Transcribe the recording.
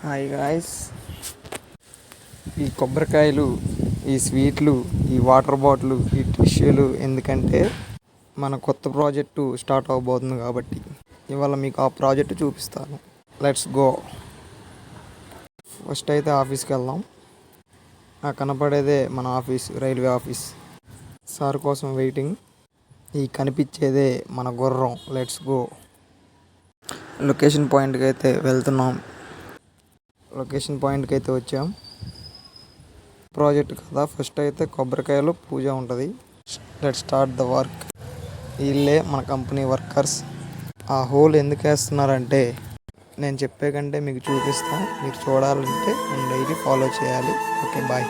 Hi guys, ఈ కొబ్బరికాయలు, ఈ స్వీట్లు, ఈ వాటర్ బాటిల్, ఈ టిష్యూలు ఎందుకంటే మన కొత్త ప్రాజెక్టు స్టార్ట్ అవబోతుంది కాబట్టి ఇవాళ మీకు ఆ ప్రాజెక్టు చూపిస్తాను. Let's go. ఫస్ట్ అయితే ఆఫీస్కి వెళ్దాం. కనపడేదే మన ఆఫీస్, రైల్వే ఆఫీస్. సార్ కోసం వెయిటింగ్. ఈ కనిపించేదే మన గుర్రం. Let's go. లొకేషన్ పాయింట్కి అయితే వెళ్తున్నాం. లొకేషన్ పాయింట్కి అయితే వచ్చాం. ప్రాజెక్ట్ కదా, ఫస్ట్ అయితే కొబ్బరికాయలు పూజ ఉంటుంది. Let start the work. వీళ్ళే మన కంపెనీ వర్కర్స్. ఆ హోల్ ఎందుకు వేస్తున్నారంటే నేను చెప్పే కంటే మీకు చూపిస్తాను. మీరు చూడాలంటే నన్ను డైలీ ఫాలో చేయాలి. Okay, bye.